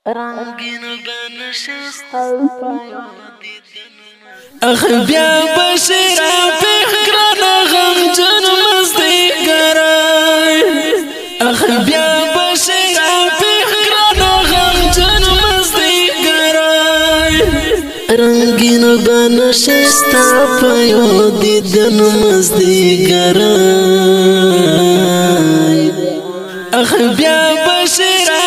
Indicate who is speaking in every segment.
Speaker 1: رنگین بنشسته بیا بشیرا فکران غمجن مزدی گرای بیا بشیرا فکران غمجن مزدی گرای رنگین بنشسته پیو دیدن مزدی گرای بیا بشیرا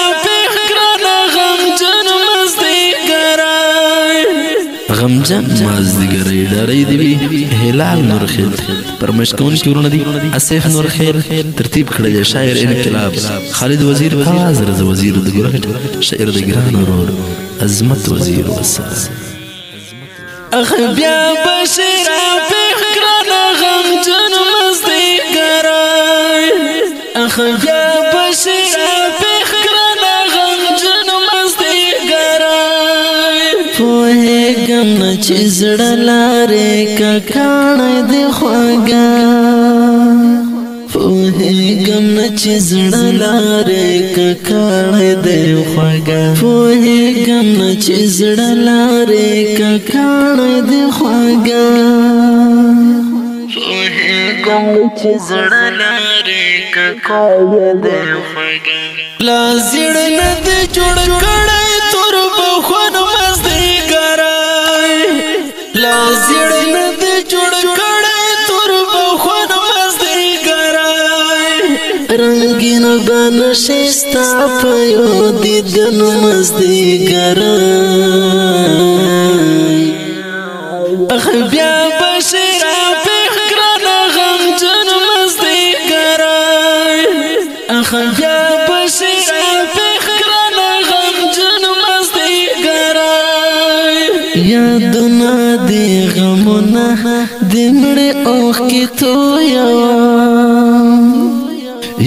Speaker 1: غمجن مازدیګری ډاری دی هلال نورخیل پرمشکون کی ورونه دی اسف نورخیل ترتیب کړی شاعر انقلاب خالد وزیر فواز رضا وزیر د ګرګټ شاعر د ګران ورور عظمت وزیر وسلام بیا بشیرا فکران غمجن مازدیګری بیا بشیرا فکران غمجن مازدیګری پوهیږم نه چې زړه لارې ککاڼی دې خوږه پوهیږم نه چې زړه لارې ککاڼی دې خوږه پوهیږم نه چې زړه لارې ککاڼی دې خوږه پوهیږم چې زړه لارې ککاڼی دې خوږه لا زړه نه دې جوړ کړی تور بخون زړه نه دې جوړ کړی تور بخون مازدیګری رنګین بنشسته په یو دیدن مازدیګری بیا بشیرا فکران غمجن مازدیګری بیا بشیرا فکران غمجن مازدیګری یادونه دی غمونه دی مړې اوښ کې تویوم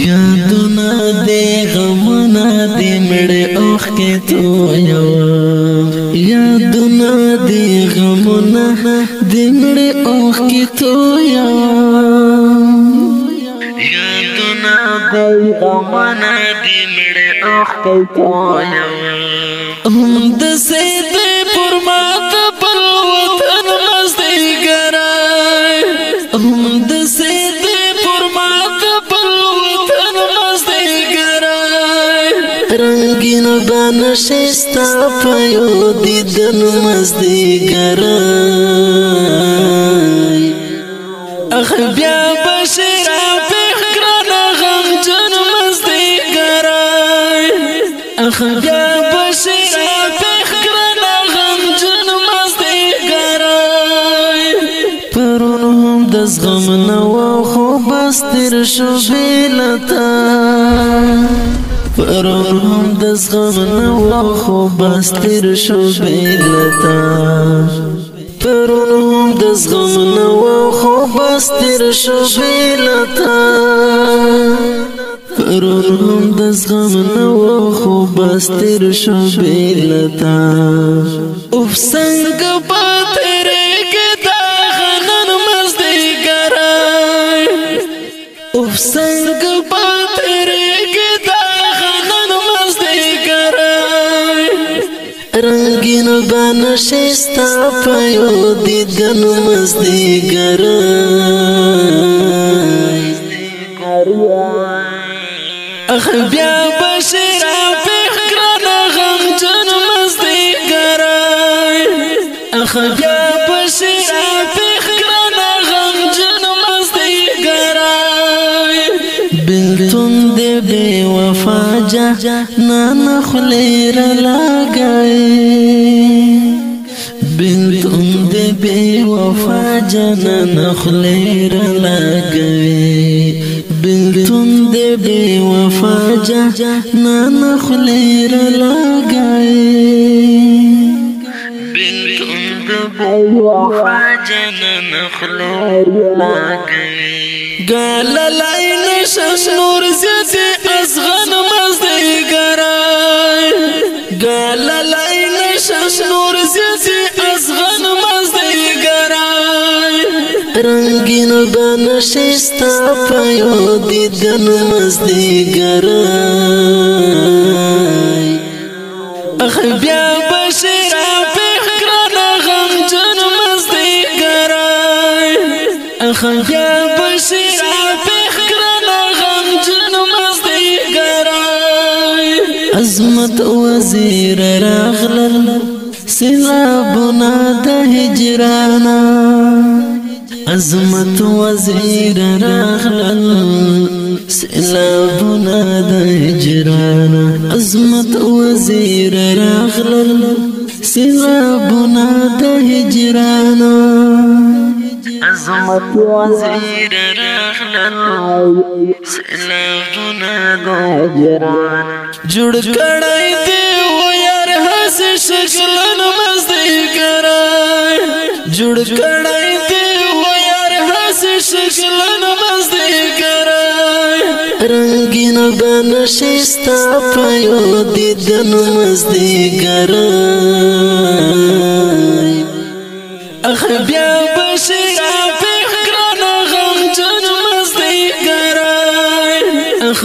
Speaker 1: یادونه دی غمونه دی مړې اوښ کې تویوم یادونه دی غمونه دی مړې اوښ کې تویوم یادونه دی غمونه دی مړې اوښ کې تویوم د سیدې پر مات بل وطن مازدیګری د سیدې پر مات بل وطن مازدیګری رنګین بنشسته په یو دیدن مازدیګری بیا بشیرا فکران غمجن مازدیګری بیا بشیرا فکران غمجن مازدیګری پرون هم د زغم نه و خو بس تیر شو بیلتا پرون هم د زغم نه و خو بس تیر شو بیلتا پرون هم د زغم نه و خو بس تیر شو بیلتا پرون هم د زغم نه و خو بس تیر شو بیلتا اوف څنګه به تیریږي دا غنن مازدیګری اوف څنګه به تیریږي دا غنن مازدیګری رنګین بنشسته په یو دیدن مازدیګری بیا بشیرا فکران غمجن مازدیګری بیا بشیرا فکران غمجن مازدیګری بلتون دې بې وفا جانان خولې رالاګی بلتون دې بې وفا جانان خولې رالاګی بلتون دې بې وفا جانان خولې رالاګی بلتون دې بې وفا جانان خولې رالاګی ګاللای نشم نور زیاتې ازغن مازدیګری ګاللای نشم نور زیاتې ازغن مازدیګری رنگین بنشسته په یو دیدن مازدیګری اخ بیا بشرا فکرنا غم جن مستی گرای اخ بیا بشرا فکرنا غم جن مستی گرای عظمت وزیر راغلل سیلابنا د هجرانا عظمت وزیر راغلل سیلابنا د هجرانا عظمت وزیر راغلل سیلابنا د هجرانا عظمت وزیر راغلل سیلابنا د هجرانا جوړ کړای دی و یار هس شکلن مستی کرای جوړ کړای دی و یار هس شکلن مستی کرای رنگین بنشستا پایو دیدن مستی کرای اخ بیا بشرا فکرنا غم جن مستی کرای اخ